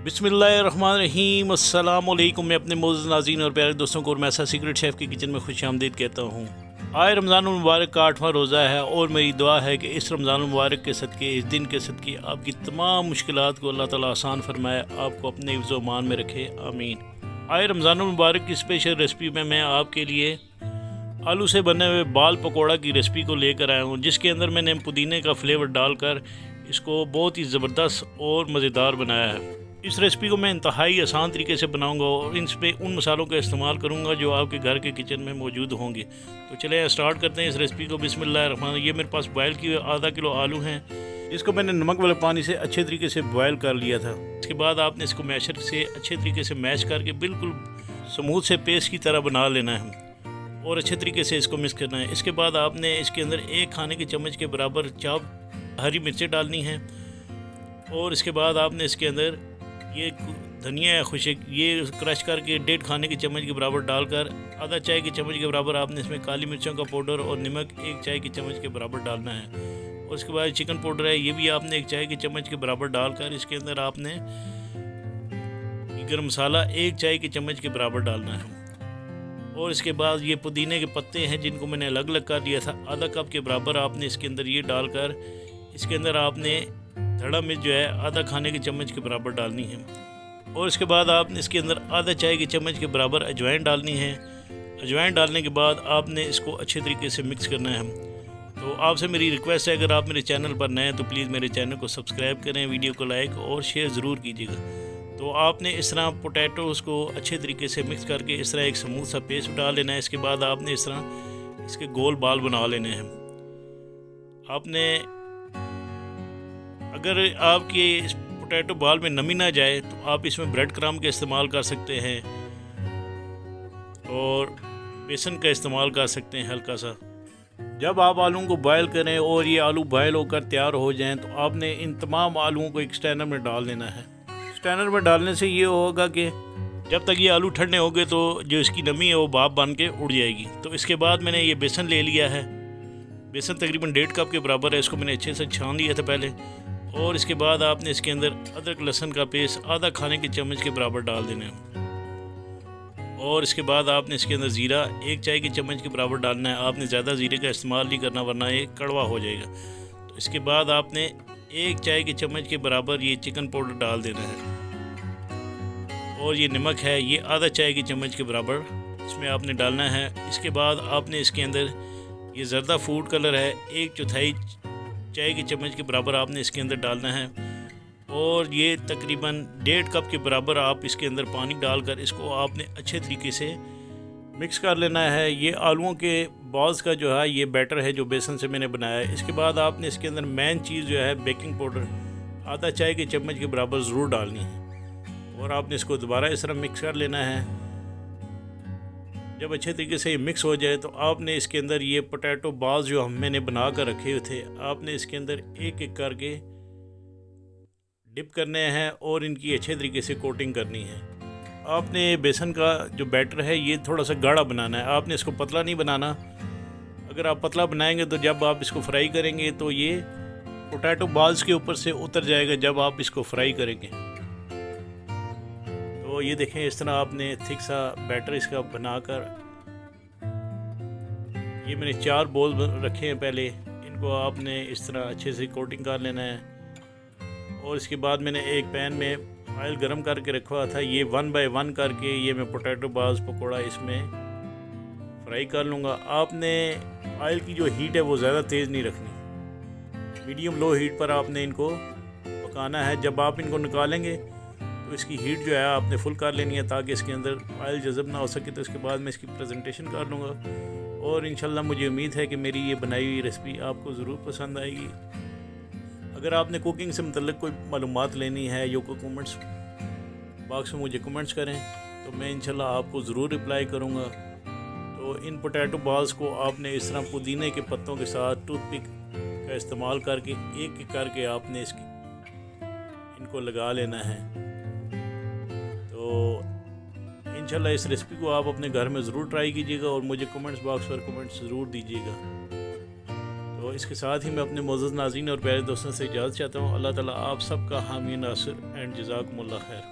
बिस्मिल्लाहिर्रहमानिर्रहीम। अस्सलामुअलैकुम। मैं अपने मोअज़्ज़ज़ नाज़रीन और प्यारे दोस्तों को मैसा सीक्रेट शेफ़ की किचन में खुश आमदीद कहता हूँ। आए रमज़ान मुबारक का 8वां रोज़ा है और मेरी दुआ है कि इस रमज़ान मुबारक के सदक़े, इस दिन के सदक़े आपकी तमाम मुश्किलात को अल्लाह ताला आसान फरमाए, आपको अपने हिफ्ज़ व मान में रखे, आमीन। आए रमज़ान मुबारक की स्पेशल रेसिपी में मैं आपके लिए आलू से बने हुए बाल पकौड़ा की रेसिपी को लेकर आया हूँ, जिसके अंदर मैंने पुदीने का फ्लेवर डालकर इसको बहुत ही ज़बरदस्त और मज़ेदार बनाया है। इस रेसिपी को मैं इंतहाई आसान तरीके से बनाऊंगा और इन पे उन मसालों का इस्तेमाल करूंगा जो आपके घर के किचन में मौजूद होंगे। तो चले स्टार्ट करते हैं इस रेसिपी को। बिस्मिल्लाहिर्रहमान। ये मेरे पास बॉयल किए आधा किलो आलू हैं, इसको मैंने नमक वाले पानी से अच्छे तरीके से बॉयल कर लिया था। इसके बाद आपने इसको मैशर से अच्छे तरीके से मैश करके बिल्कुल स्मूथ से पेस्ट की तरह बना लेना है और अच्छे तरीके से इसको मिक्स करना है। इसके बाद आपने इसके अंदर 1 खाने के चम्मच के बराबर चाप हरी मिर्चें डालनी हैं और इसके बाद आपने इसके अंदर ये धनिया या खुशक ये क्रश करके 1.5 खाने के चम्मच के बराबर डालकर आधा चाय के चम्मच के बराबर आपने इसमें काली मिर्चों का पाउडर और नमक 1 चाय के चम्मच के बराबर डालना है। और उसके बाद चिकन पाउडर है, ये भी आपने 1 चाय के चम्मच के बराबर डालकर इसके अंदर आपने गरम मसाला 1 चाय के चम्मच के बराबर डालना है। और इसके बाद ये पुदीने के पत्ते हैं जिनको मैंने अलग अलग कर दिया था, आधा कप के बराबर आपने इसके अंदर ये डालकर इसके अंदर आपने धड़ा मिर्च जो है आधा खाने के चम्मच के बराबर डालनी है। और इसके बाद आपने इसके अंदर आधा चाय के चम्मच के बराबर अजवाइन डालनी है। अजवाइन डालने के बाद आपने इसको अच्छे तरीके से मिक्स करना है। तो आपसे मेरी रिक्वेस्ट है, अगर आप मेरे चैनल पर नए हैं तो प्लीज़ मेरे चैनल को सब्सक्राइब करें, वीडियो को लाइक और शेयर ज़रूर कीजिएगा। तो आपने इस तरह पोटैटोज़ को अच्छे तरीके से मिक्स करके इस तरह एक स्मूथ सा पेस्ट डाल लेना है। इसके बाद आपने इस तरह इसके गोल बाल बना लेने हैं। आपने अगर आपके इस पोटैटो बाल में नमी ना जाए तो आप इसमें ब्रेड क्रम्ब का इस्तेमाल कर सकते हैं और बेसन का इस्तेमाल कर सकते हैं हल्का सा। जब आप आलूओं को बॉयल करें और ये आलू बॉयल होकर तैयार हो जाएं तो आपने इन तमाम आलूओं को एक स्टैनर में डाल देना है। स्टैनर में डालने से ये होगा कि जब तक ये आलू ठंडे होंगे तो जो इसकी नमी है वो भाप बन के उड़ जाएगी। तो इसके बाद मैंने ये बेसन ले लिया है, बेसन तकरीबन 1.5 कप के बराबर है। इसको मैंने अच्छे से छान लिया था पहले। और इसके बाद आपने इसके अंदर अदरक लहसुन का पेस्ट आधा खाने के चम्मच के बराबर डाल देना है। और इसके बाद आपने इसके अंदर ज़ीरा 1 चाय के चम्मच के बराबर डालना है। आपने ज़्यादा ज़ीरे का इस्तेमाल नहीं करना वरना ये कड़वा हो जाएगा। तो इसके बाद आपने 1 चाय के चम्मच के बराबर ये चिकन पाउडर डाल देना है। और ये नमक है, ये आधा चाय के चम्मच के बराबर इसमें आपने डालना है। इसके बाद आपने इसके अंदर ये ज़र्दा फूड कलर है 1/4 चाय के चम्मच के बराबर आपने इसके अंदर डालना है। और ये तकरीबन 1.5 कप के बराबर आप इसके अंदर पानी डालकर इसको आपने अच्छे तरीके से मिक्स कर लेना है। ये आलूओं के बॉल्स का जो है ये बैटर है जो बेसन से मैंने बनाया है। इसके बाद आपने इसके अंदर मेन चीज़ जो है बेकिंग पाउडर आधा चाय के चम्मच के बराबर ज़रूर डालनी है और आपने इसको दोबारा इस तरह मिक्स कर लेना है। जब अच्छे तरीके से ये मिक्स हो जाए तो आपने इसके अंदर ये पोटैटो बॉल्स जो मैंने बना कर रखे हुए थे आपने इसके अंदर एक एक करके डिप करने हैं और इनकी अच्छे तरीके से कोटिंग करनी है। आपने बेसन का जो बैटर है ये थोड़ा सा गाढ़ा बनाना है, आपने इसको पतला नहीं बनाना। अगर आप पतला बनाएंगे तो जब आप इसको फ्राई करेंगे तो ये पोटैटो बॉल्स के ऊपर से उतर जाएगा जब आप इसको फ्राई करेंगे। तो ये देखें इस तरह आपने थिक सा बैटर इसका बनाकर ये मैंने 4 बोल रखे हैं पहले, इनको आपने इस तरह अच्छे से कोटिंग कर लेना है। और इसके बाद मैंने एक पैन में ऑयल गरम करके रखा हुआ था, ये 1 बाय 1 करके ये मैं पोटैटो बॉल्स पकौड़ा इसमें फ्राई कर लूँगा। आपने ऑयल की जो हीट है वो ज़्यादा तेज़ नहीं रखनी, मीडियम लो हीट पर आपने इनको पकाना है। जब आप इनको निकालेंगे तो इसकी हीट जो है आपने फुल कर लेनी है ताकि इसके अंदर ऑयल जज़ब ना हो सके। तो इसके बाद मैं इसकी प्रेजेंटेशन कर लूँगा और इंशाल्लाह मुझे उम्मीद है कि मेरी ये बनाई हुई रेसिपी आपको ज़रूर पसंद आएगी। अगर आपने कुकिंग से मुतल्लिक़ कोई मालूमात लेनी है या कोई कमेंट्स बॉक्स में मुझे कमेंट्स करें तो मैं इंशाल्लाह आपको ज़रूर रिप्लाई करूँगा। तो इन पोटैटो बॉल्स को आपने इस तरह पुदीने के पत्तों के साथ टूथपिक का इस्तेमाल करके एक एक करके आपने इनको लगा लेना है। तो इंशाल्लाह इस रेसिपी को आप अपने घर में ज़रूर ट्राई कीजिएगा और मुझे कमेंट्स बॉक्स पर कमेंट्स ज़रूर दीजिएगा। तो तो इसके साथ ही मैं अपने मोअज़्ज़ज़ नाज़रीन और प्यारे दोस्तों से इजाज़त चाहता हूँ। अल्लाह ताला आप सबका हामी नासिर एंड जज़ाकुमुल्लाह खैर।